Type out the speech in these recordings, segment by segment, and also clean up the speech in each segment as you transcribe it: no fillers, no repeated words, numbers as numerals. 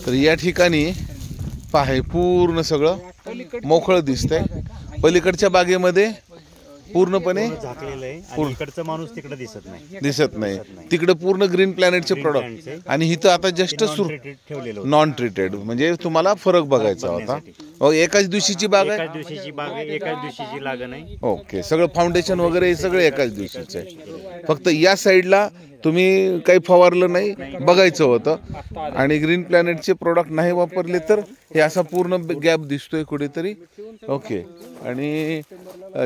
तर या ठिकाणी पहा पूर्ण सगळं मोकळं दिसतंय. पलीकडच्या बागेमध्ये पूर्णपणे झाकलेलं आहे आणि इकडचा माणूस तिकडे दिसत नाही. तिकडे पूर्ण ग्रीन प्लॅनेटचे प्रोडक्ट आणि इथं आता जस्ट ठेवलेलं नॉन ट्रीटेड. म्हणजे तुम्हाला फरक बघायचा होता. एकाच दिवशीची बाग आहे. एकाच दिवशीची बाग आहे, एकाच दिवशीची लागण आहे. ओके, सगळं फाउंडेशन वगैरे हे सगळं एकाच दिवशीचं आहे. फक्त या साईडला तुम्ही काही फवारलं नाही, बघायचं होतं. आणि ग्रीन प्लॅनेटचे प्रोडक्ट नाही वापरले तर हे असा पूर्ण गॅप दिसतोय कुठेतरी. ओके, आणि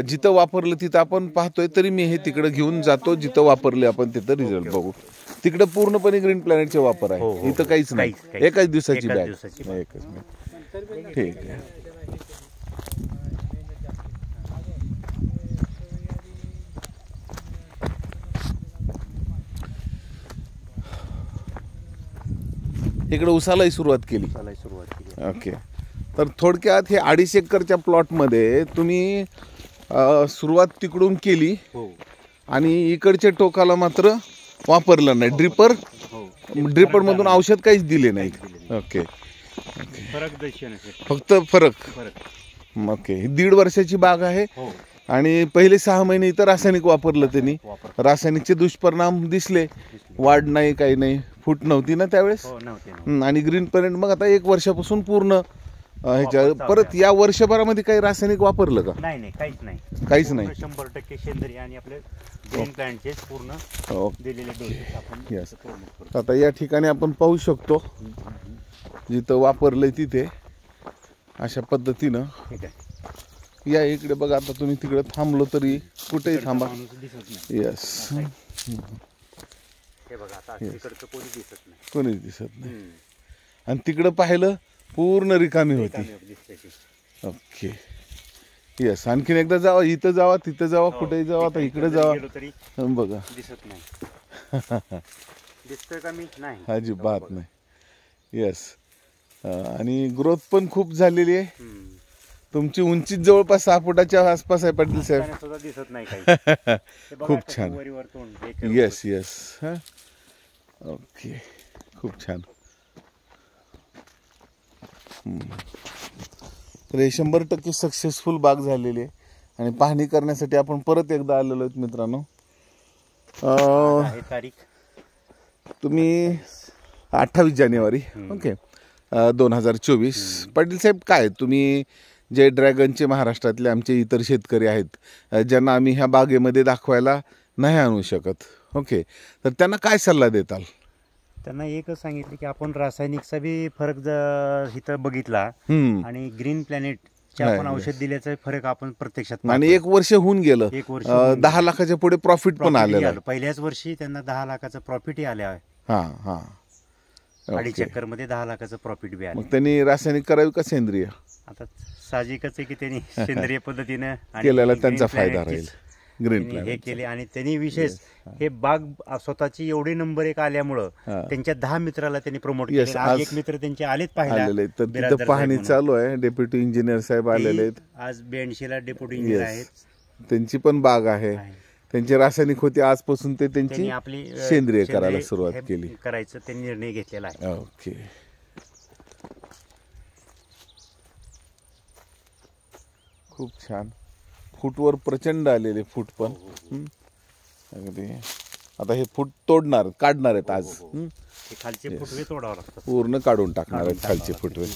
जिथं वापरलं तिथं आपण पाहतोय, तरी मी हे तिकडे घेऊन जातो जिथं वापरले आपण तिथं रिझल्ट बघू. तिकडे पूर्णपणे ग्रीन प्लॅनेटचे वापर आहे, इथं काहीच नाही. एकाच दिवसाची बॅग. एकच मिनिट, ठीक आहे. इकडे उसालाही सुरुवात केली. ओके, तर थोडक्यात हे 2.5 एकरच्या प्लॉटमध्ये तुम्ही सुरुवात तिकडून केली आणि इकडच्या टोकाला मात्र वापरलं नाही. ड्रिपर मधून औषध काहीच दिले नाही. ओके, फक्त फरक. ओके, ही 1.5 वर्षाची बाग आहे आणि पहिले 6 महिने इतर रासायनिक वापरलं त्यांनी. रासायनिकचे दुष्परिणाम दिसले, वाढ नाही, काही नाही, फूट नव्हती ना त्यावेळेस. आणि ग्रीन प्लॅनेट मग आता 1 वर्षापासून पूर्ण ह्याच्या परत या वर्षभरामध्ये काही रासायनिक वापरलं का? नाही, काहीच नाही. 100% सेंद्रिय आणि आपले ग्रीन प्लॅनेटचे पूर्ण दिलेले डोस आपण. यस, आता या ठिकाणी आपण पाहू शकतो जिथं वापरलंय तिथे अशा पद्धतीनं. या इकडे बघा, आता तुम्ही तिकडे थांबलो तरी कुठेही थांबा. यस, कोणीच दिसत नाही. आणि तिकडं पाहिलं पूर्ण रिकामी होती. ओके, यस, आणखीन एकदा जावा, इथं जावा, तिथं जावा, कुठेही जावा, आता इकडे जावा, बघा दिसत नाही. दिसतोय का? मी नाही, अजिबात नाही. यस, आणि ग्रोथ पण खूप झालेली आहे. तुमची उंची जवळपास 6 फुटाच्या आसपास आहे पाटील साहेब. दिसत नाही काही. खूप छान. यस यस, ओके, खूप छान. तर हे 100% सक्सेसफुल बाग झालेली आहे. आणि पाहणी करण्यासाठी आपण परत एकदा आलेलो आहेत मित्रांनो. तारीख तुम्ही 28 जानेवारी, ओके, 2024. पाटील साहेब, काय तुम्ही जे ड्रॅगनचे महाराष्ट्रातले आमचे इतर शेतकरी आहेत ज्यांना आम्ही ह्या बागेमध्ये दाखवायला नाही आणू शकत, ओके, तर त्यांना काय सल्ला देताल? त्यांना एकच सांगितलं की आपण रासायनिकचा बी फरक इथं बघितला आणि ग्रीन प्लॅनेट आपण औषध दिल्याचा फरक आपण प्रत्यक्षात. आणि 1 वर्ष होऊन गेलं, 10 लाखाच्या पुढे प्रॉफिट पण आलेलं. पहिल्याच वर्षी त्यांना 10 लाखाचं प्रॉफिटही आले आहे. 2.5 एकर मध्ये 10 लाखाचं प्रॉफिट बी आलं. मग त्यांनी रासायनिक करावी का सेंद्रिय? आता साहजिकच आहे की त्यांनी सेंद्रिय पद्धतीनं केलेला त्यांचा फायदा राहील. ग्रीन प्लॅनेट हे केले आणि त्यांनी विशेष हे बाग स्वतःची एवढी नंबर 1 आल्यामुळं त्यांच्या 10 मित्राला त्यांनी प्रमोट केले. आज 1 मित्र त्यांचे आलेत पाहायला. तर तिथं पाहणी चालू आहे. डेप्युटी इंजिनियर साहेब आलेले आहेत. आज 82ला डेप्युटी इंजिनियर आहेत. त्यांची पण बाग आहे. त्यांची रासायनिक होती, आजपासून ते त्यांची आपली सेंद्रिय करायला सुरुवात केली. करायचं त्यांनी निर्णय घेतलेला आहे. ओके, खूप छान. फूटवर प्रचंड आलेले फूट पण. अगदी आता हे फूट काढणार आहेत आज. खालचे फुटवे तोडावं लागतात, पूर्ण काढून टाकणार आहेत खालचे फुटवे.